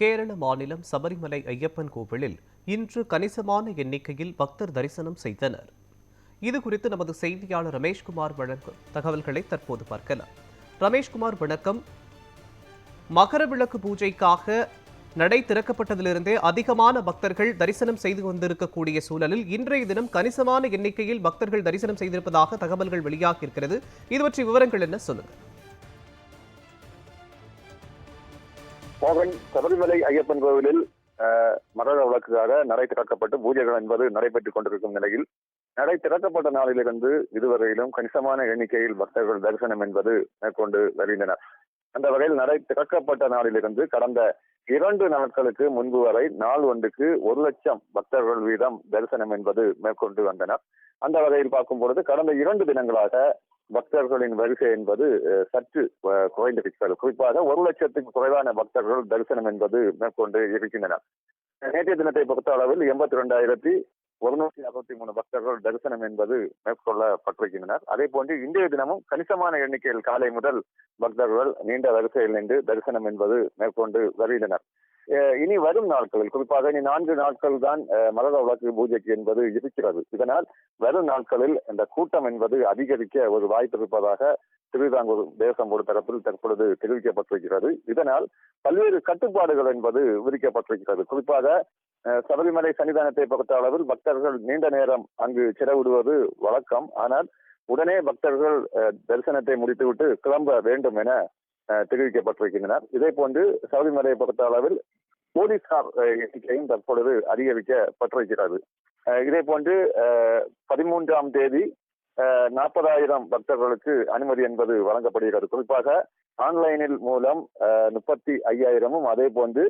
கேரள மாநிலம் சபரிமலை ஐயப்பன் கோவிலில் இன்று கணிசமான எண்ணிக்கையில் பக்தர் தரிசனம் செய்தனர். இதுகுறித்து நமது செய்தியாளர் ரமேஷ்குமார் வழங்கும் தகவல்களை தற்போது பார்க்கலாம். ரமேஷ்குமார், வணக்கம். மகர விளக்கு பூஜைக்காக நடை திறக்கப்பட்டதிலிருந்தே அதிகமான பக்தர்கள் தரிசனம் செய்து கொண்டிருக்கக்கூடிய சூழலில் இன்றைய தினம் கணிசமான எண்ணிக்கையில் பக்தர்கள் தரிசனம் செய்திருப்பதாக தகவல்கள் வெளியாகியிருக்கிறது. இது பற்றி விவரங்கள் என்ன, சொல்லுங்க. மோகன், சபரிமலை ஐயப்பன் கோவிலில் மகர விளக்குக்காக நடை திறக்கப்பட்டு பூஜைகள் என்பது நடைபெற்றுக் கொண்டிருக்கும் நிலையில் நடை திறக்கப்பட்ட நாளிலிருந்து இதுவரையிலும் கணிசமான எண்ணிக்கையில் பக்தர்கள் தரிசனம் என்பது மேற்கொண்டு வருகின்றனர். அந்த வகையில் நடை திறக்கப்பட்ட நாளிலிருந்து கடந்த 2 நாட்களுக்கு முன்பு வரை நாள் ஒன்றுக்கு 1,00,000 பக்தர்கள் வீதம் தரிசனம் என்பது மேற்கொண்டு வந்தனர். அந்த வகையில் பார்க்கும் பொழுது கடந்த 2 தினங்களாக பக்தர்களின் வரிசை என்பது சற்று குறைந்திருக்கிறது. குறிப்பாக 1,00,000க்கு குறைவான பக்தர்கள் தரிசனம் என்பது மேற்கொண்டு இருக்கின்றனர். நேற்றைய தினத்தை பொறுத்த அளவில் 82,163 பக்தர்கள் தரிசனம் என்பது மேற்கொள்ளப்பட்டிருக்கின்றனர். அதே போன்று இன்றைய தினமும் கணிசமான எண்ணிக்கையில் காலை முதல் பக்தர்கள் நீண்ட வரிசையில் நின்று தரிசனம் என்பது மேற்கொண்டு வருகின்றனர். இனி வரும் நாட்களில், குறிப்பாக இனி 4 நாட்கள் தான் மகர விளக்கு பூஜைக்கு என்பது இருக்கிறது. இதனால் வரும் நாட்களில் இந்த கூட்டம் என்பது அதிகரிக்க ஒரு வாய்ப்பு இருப்பதாக திருவிதாங்கூர் தேவசம் போர்டு தரப்பில் தற்பொழுது தெரிவிக்கப்பட்டிருக்கிறது. இதனால் பல்வேறு கட்டுப்பாடுகள் என்பது விதிக்கப்பட்டிருக்கிறது. குறிப்பாக சபரிமலை சன்னிதானத்தை பொறுத்த அளவில் பக்தர்கள் நீண்ட நேரம் அங்கு செலவிடுவது வழக்கம். ஆனால் உடனே பக்தர்கள் தரிசனத்தை முடித்துவிட்டு கிளம்ப வேண்டும் என தெரிவிக்கப்பட்டிருக்கின்றனர். இதே போன்று சபரிமலையை பொறுத்த அளவில் போலீசார் எண்ணிக்கையும் தற்பொழுது அதிகரிக்கப்பட்டிருக்கிறது. இதே போன்று 13ஆம் தேதி 40,000 பக்தர்களுக்கு அனுமதி என்பது வழங்கப்படுகிறது. குறிப்பாக ஆன்லைனில் மூலம் 35,000 அதே போன்று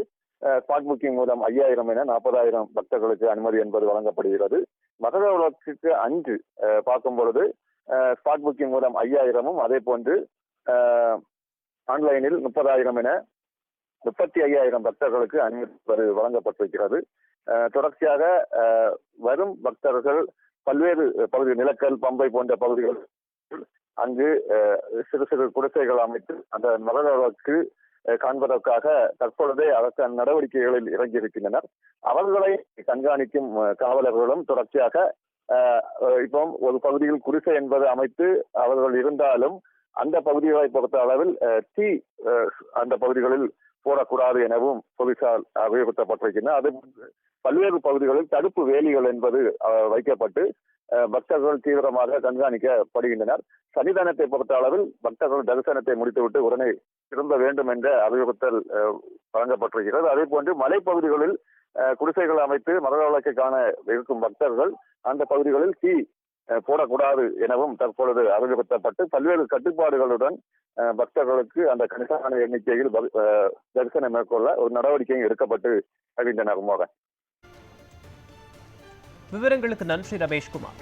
ஸ்பாட் புக்கிங் மூலம் 5,000 என 40,000 பக்தர்களுக்கு அனுமதி என்பது வழங்கப்படுகிறது. மகர விளக்குக்கு அன்று பார்க்கும் பொழுது ஸ்பாட் புக்கிங் மூலம் 5,000 அதே போன்று ஆன்லைனில் 30,000 என 35,000 பக்தர்களுக்கு அனுமதி வழங்கப்பட்டிருக்கிறது. தொடர்ச்சியாக வரும் பக்தர்கள் பல்வேறு பகுதி, நிலக்கல், பம்பை போன்ற பகுதிகள் அங்கு சிறு சிறு குடிசைகள் அமைத்து அந்த மகர விளக்கு காண்பதற்காக தற்பொழுதே அரசு நடவடிக்கைகளில் இறங்கியிருக்கின்றனர். அவர்களை கண்காணிக்கும் காவலர்களும் தொடர்ச்சியாக இப்போ ஒரு பகுதியில் குடிசை என்பது அமைத்து அவர்கள் இருந்தாலும் அந்த பகுதிகளை பொறுத்த அளவில் தீ அந்த பகுதிகளில் போடக்கூடாது எனவும் போலீசார் அறிவுறுத்தப்பட்டிருக்கின்றனர். அது பல்வேறு பகுதிகளில் தடுப்பு வேலிகள் என்பது வைக்கப்பட்டு பக்தர்கள் தீவிரமாக கண்காணிக்கப்படுகின்றனர். சன்னிதானத்தை பொறுத்த அளவில் பக்தர்கள் தரிசனத்தை முடித்துவிட்டு உடனே திரும்ப வேண்டும் என்ற அறிவுறுத்தல் வழங்கப்பட்டிருக்கிறது. அதே போன்று மலைப்பகுதிகளில் குடிசைகள் அமைத்து மகர விளக்கை காண இருக்கும் பக்தர்கள் அந்த பகுதிகளில் தீ போடக்கூடாது எனவும் தற்பொழுது அறிவுறுத்தப்பட்டு பல்வேறு கட்டுப்பாடுகளுடன் பக்தர்களுக்கு அந்த கணிசமான எண்ணிக்கையில் தரிசனம் மேற்கொள்ள ஒரு நடவடிக்கையும் எடுக்கப்பட்டு வருகின்றனர். மோகன், விவரங்களுக்கு நன்றி ரமேஷ்குமார்.